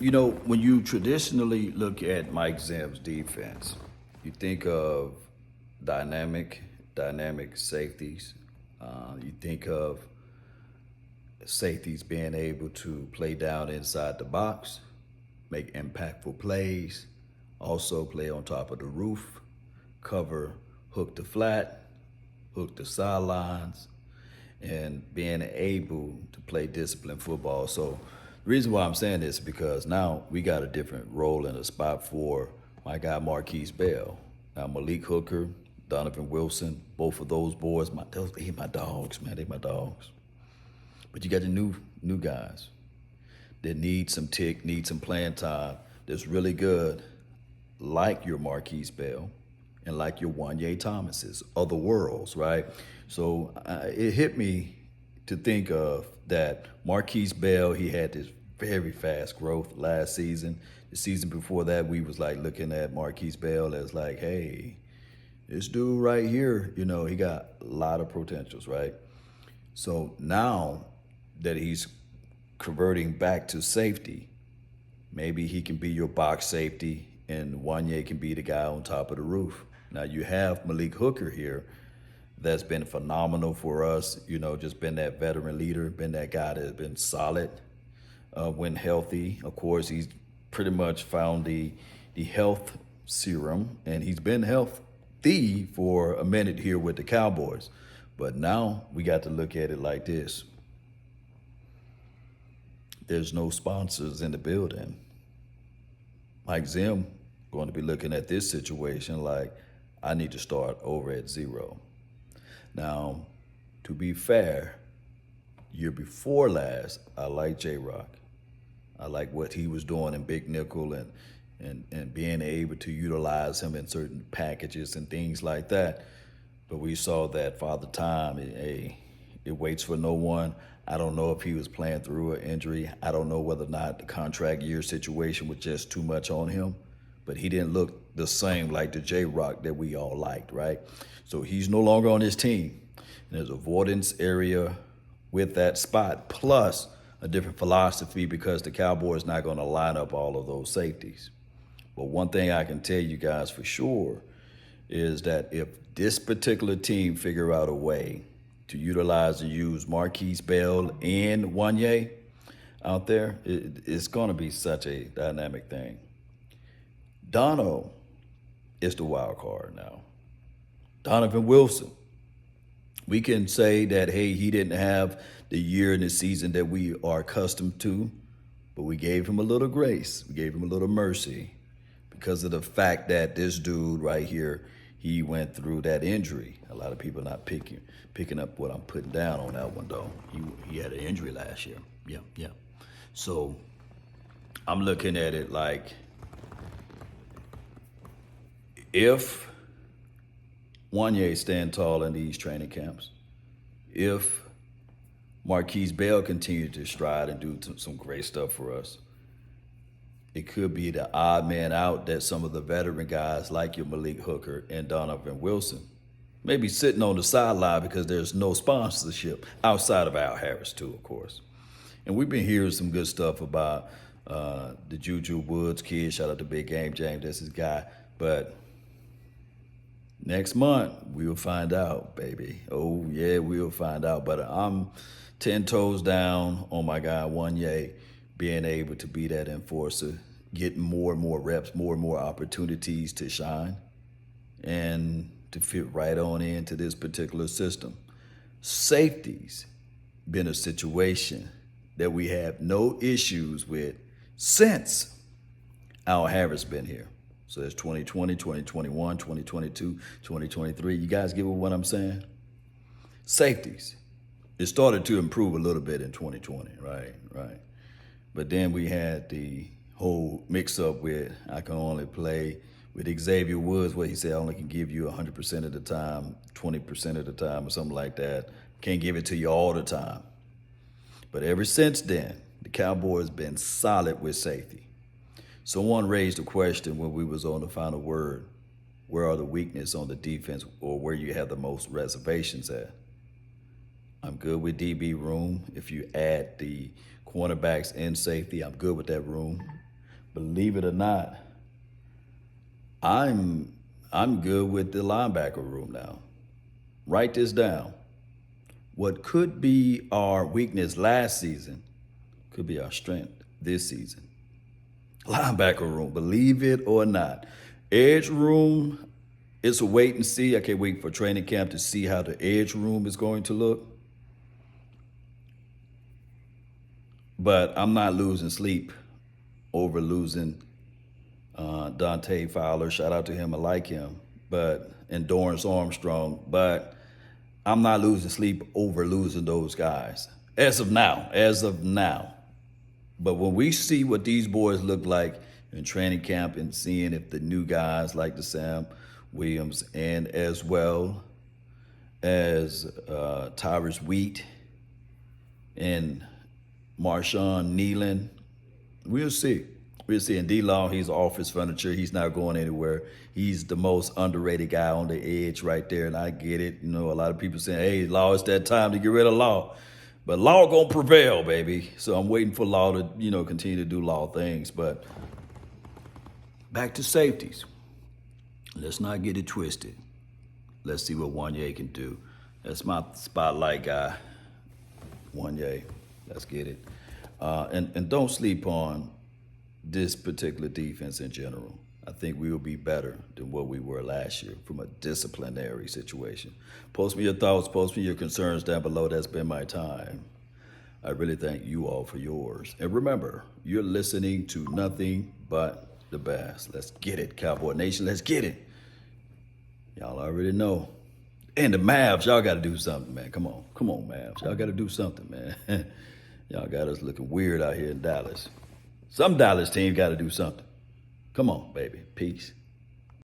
When you traditionally look at Mike Zim's defense, you think of dynamic safeties. You think of safeties being able to play down inside the box, make impactful plays, also play on top of the roof, cover hook to flat, hook to sidelines, and being able to play disciplined football. So the reason why I'm saying this is because now we got a different role in a spot for my guy Markquese Bell. Now Malik Hooker, Donovan Wilson, both of those boys, they my dogs, man. They my dogs. But you got the new guys that need some tick, need some playing time. That's really good, like your Markquese Bell and like your Juanyeh Thomases, other worlds, right? So it hit me to think of that Markquese Bell, he had this very fast growth last season. The season before that, we was like looking at Markquese Bell as like, hey, this dude right here, he got a lot of potentials, right? So now that he's converting back to safety, maybe he can be your box safety and Juanyeh can be the guy on top of the roof. Now you have Malik Hooker here that's been phenomenal for us, just been that veteran leader, been that guy that's been solid when healthy. Of course, he's pretty much found the health serum, and he's been healthy for a minute here with the Cowboys. But now we got to look at it like this. There's no sponsors in the building. Mike Zim going to be looking at this situation like, I need to start over at zero. Now, to be fair, year before last, I like J-Rock. I like what he was doing in Big Nickel and being able to utilize him in certain packages and things like that. But we saw that Father Time, it waits for no one. I don't know if he was playing through an injury. I don't know whether or not the contract year situation was just too much on him. But he didn't look the same like the J-Rock that we all liked, right? So he's no longer on his team. And there's avoidance area with that spot, plus a different philosophy because the Cowboys not going to line up all of those safeties. But one thing I can tell you guys for sure is that if this particular team figure out a way to utilize and use Markquese Bell and Juanyeh out there, it's going to be such a dynamic thing. Dono is the wild card now. Donovan Wilson. We can say that, hey, he didn't have the year in the season that we are accustomed to, but we gave him a little grace. We gave him a little mercy because of the fact that this dude right here, he went through that injury. A lot of people not picking up what I'm putting down on that one, though. He had an injury last year. Yeah. So I'm looking at it like, if Juanyeh stand tall in these training camps, if Markquese Bell continued to stride and do some great stuff for us, it could be the odd man out that some of the veteran guys like your Malik Hooker and Donovan Wilson may be sitting on the sideline because there's no sponsorship outside of Al Harris too, of course. And we've been hearing some good stuff about the Juju Woods kid. Shout out to Big Game James, that's his guy. But next month, we'll find out, baby. Oh, yeah, we'll find out. But I'm 10 toes down on my guy, Juanyeh, being able to be that enforcer, getting more and more reps, more and more opportunities to shine, and to fit right on into this particular system. Safeties been a situation that we have no issues with since Al Harris been here. So there's 2020, 2021, 2022, 2023. You guys get what I'm saying? Safeties. It started to improve a little bit in 2020, right? But then we had the whole mix-up with I can only play with Xavier Woods, where he said I only can give you 100% of the time, 20% of the time, or something like that. Can't give it to you all the time. But ever since then, the Cowboys been solid with safety. Someone raised a question when we was on the final word. Where are the weaknesses on the defense, or where you have the most reservations at? I'm good with DB room. If you add the cornerbacks and safety, I'm good with that room. believe it or not, I'm good with the linebacker room now. Write this down. What could be our weakness last season could be our strength this season. Linebacker room, believe it or not. Edge room, it's a wait and see. I can't wait for training camp to see how the edge room is going to look. But I'm not losing sleep over losing Dante Fowler. Shout out to him. I like him. And Dorrance Armstrong. But I'm not losing sleep over losing those guys. As of now. But when we see what these boys look like in training camp and seeing if the new guys like the Sam Williams and as well as Tyrus Wheat and Marshawn Nealon, we'll see. We'll see. And D-Law, he's office furniture. He's not going anywhere. He's the most underrated guy on the edge right there, and I get it. You know, a lot of people saying, hey, Law, it's that time to get rid of Law. But Law gonna prevail, baby. So I'm waiting for Law to, continue to do Law things. But back to safeties. Let's not get it twisted. Let's see what Juanyeh can do. That's my spotlight guy, Juanyeh. Let's get it. And don't sleep on this particular defense in general. I think we will be better than what we were last year from a disciplinary situation. Post me your thoughts, post me your concerns down below. That's been my time. I really thank you all for yours. And remember, you're listening to nothing but the best. Let's get it, Cowboy Nation. Let's get it. Y'all already know. And the Mavs, y'all got to do something, man. Come on, Mavs. Y'all got to do something, man. Y'all got us looking weird out here in Dallas. Some Dallas team got to do something. Come on, baby. Peace.